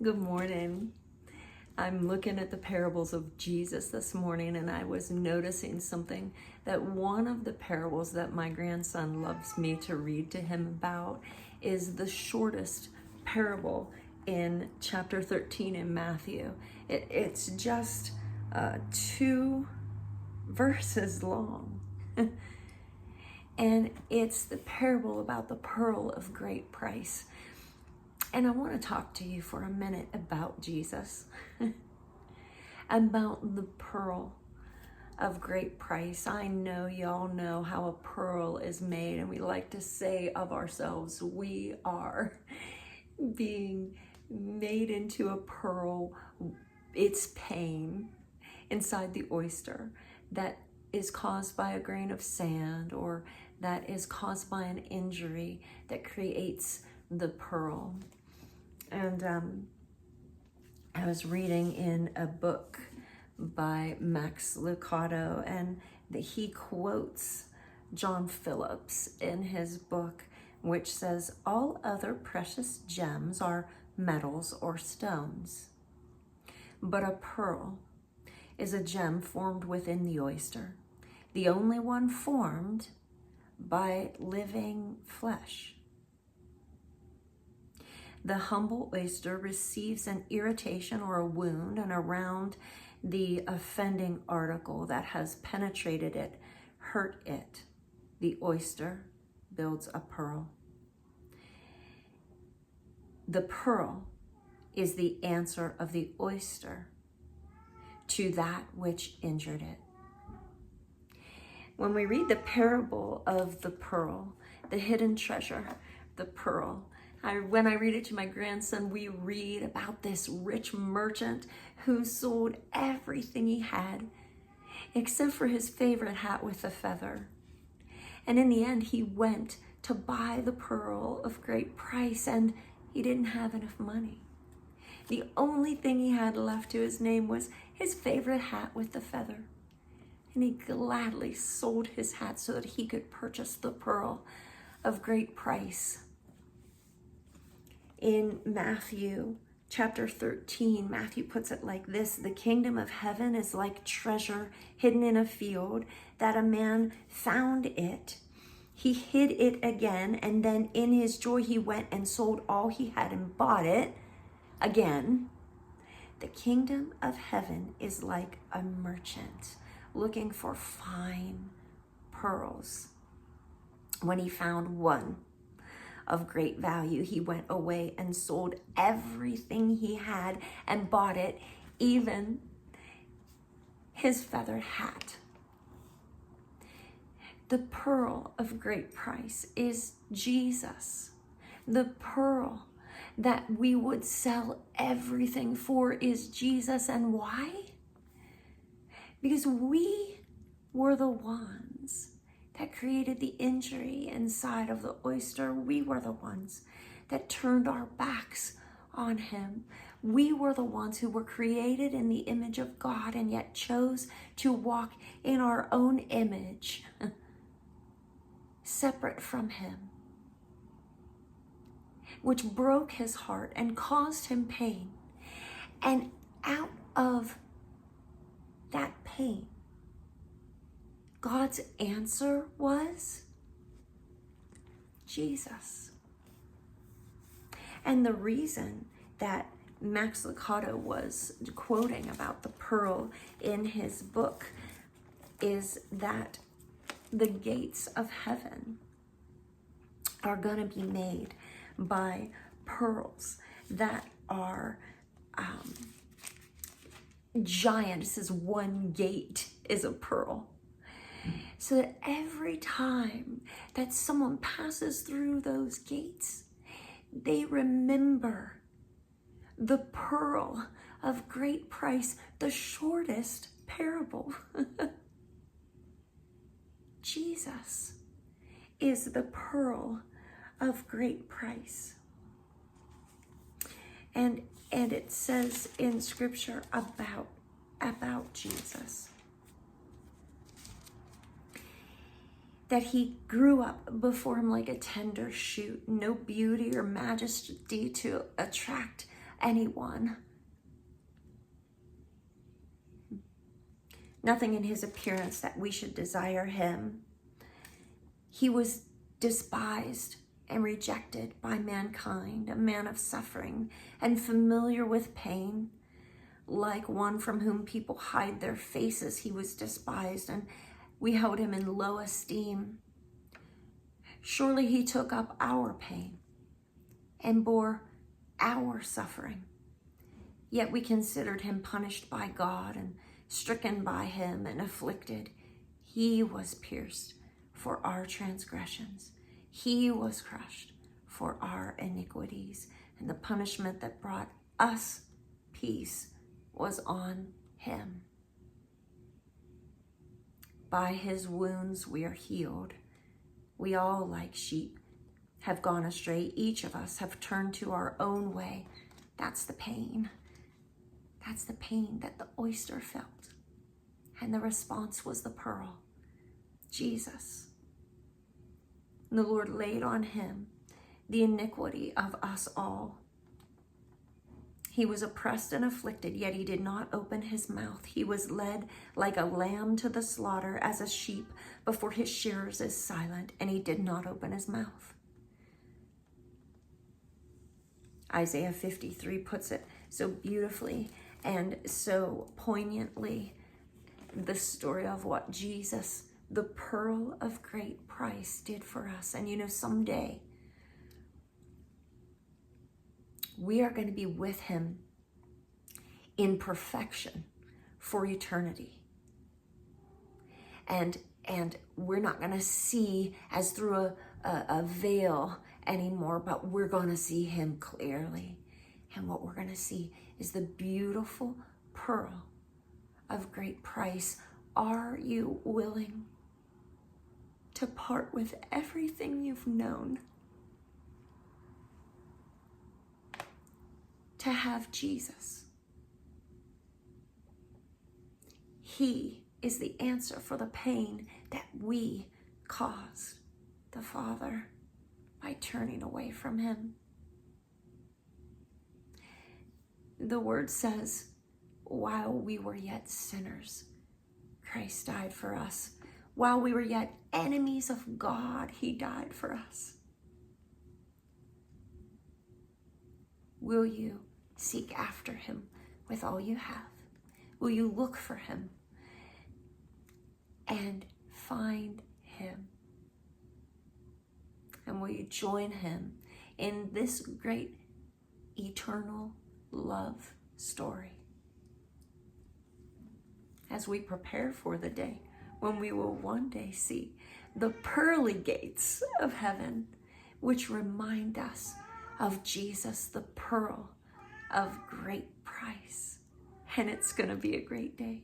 Good morning. I'm looking at the parables of Jesus this morning, and I was noticing something that one of the parables that my grandson loves me to read to him about is the shortest parable in chapter 13 in Matthew. It's just 2 verses long. And it's the parable about the pearl of great price. And I want to talk to you for a minute about Jesus, about the pearl of great price. I know y'all know how a pearl is made, and we like to say of ourselves, we are being made into a pearl. It's pain inside the oyster that is caused by a grain of sand, or that is caused by an injury that creates the pearl. And I was reading in a book by Max Lucado, and he quotes John Phillips in his book, which says, "All other precious gems are metals or stones, but a pearl is a gem formed within the oyster, the only one formed by living flesh. The humble oyster receives an irritation or a wound, and around the offending article that has penetrated it, hurt it, the oyster builds a pearl. The pearl is the answer of the oyster to that which injured it." When we read the parable of the pearl, the hidden treasure, the pearl, when I read it to my grandson, we read about this rich merchant who sold everything he had except for his favorite hat with the feather. And in the end, he went to buy the pearl of great price, and he didn't have enough money. The only thing he had left to his name was his favorite hat with the feather. And he gladly sold his hat so that he could purchase the pearl of great price. In Matthew chapter 13, Matthew puts it like this: "The kingdom of heaven is like treasure hidden in a field, that a man found it. He hid it again, and then in his joy he went and sold all he had and bought it again." The kingdom of heaven is like a merchant looking for fine pearls. When he found one of great value, he went away and sold everything he had and bought it, even his feathered hat. The pearl of great price is Jesus. The pearl that we would sell everything for is Jesus. And why? Because we were the ones that created the injury inside of the oyster. We were the ones that turned our backs on him. We were the ones who were created in the image of God and yet chose to walk in our own image, separate from him, which broke his heart and caused him pain. And out of that pain, God's answer was Jesus. And the reason that Max Lucado was quoting about the pearl in his book is that the gates of heaven are going to be made by pearls that are giant. It says one gate is a pearl. So that every time that someone passes through those gates, they remember the pearl of great price, the shortest parable. Jesus is the pearl of great price. And it says in scripture about Jesus that he grew up before him like a tender shoot, no beauty or majesty to attract anyone. Nothing in his appearance that we should desire him. He was despised and rejected by mankind, a man of suffering and familiar with pain. Like one from whom people hide their faces, he was despised, and we held him in low esteem. Surely he took up our pain and bore our suffering. Yet we considered him punished by God and stricken by him and afflicted. He was pierced for our transgressions. He was crushed for our iniquities. And the punishment that brought us peace was on him. By his wounds we are healed. We all, like sheep, have gone astray. Each of us have turned to our own way. That's the pain. That's the pain that the oyster felt. And the response was the pearl, Jesus. And the Lord laid on him the iniquity of us all. He was oppressed and afflicted, yet he did not open his mouth. He was led like a lamb to the slaughter, as a sheep before his shearers is silent, and he did not open his mouth. Isaiah 53 puts it so beautifully and so poignantly, the story of what Jesus, the pearl of great price, did for us. And you know, someday we are going to be with him in perfection for eternity. And we're not going to see as through a veil anymore, but we're going to see him clearly. And what we're going to see is the beautiful pearl of great price. Are you willing to part with everything you've known to have Jesus? He is the answer for the pain that we caused the Father by turning away from him. The word says, while we were yet sinners, Christ died for us. While we were yet enemies of God, he died for us. Will you seek after him with all you have? Will you look for him and find him? And will you join him in this great eternal love story as we prepare for the day when we will one day see the pearly gates of heaven, which remind us of Jesus, the pearl of great price. And it's going to be a great day.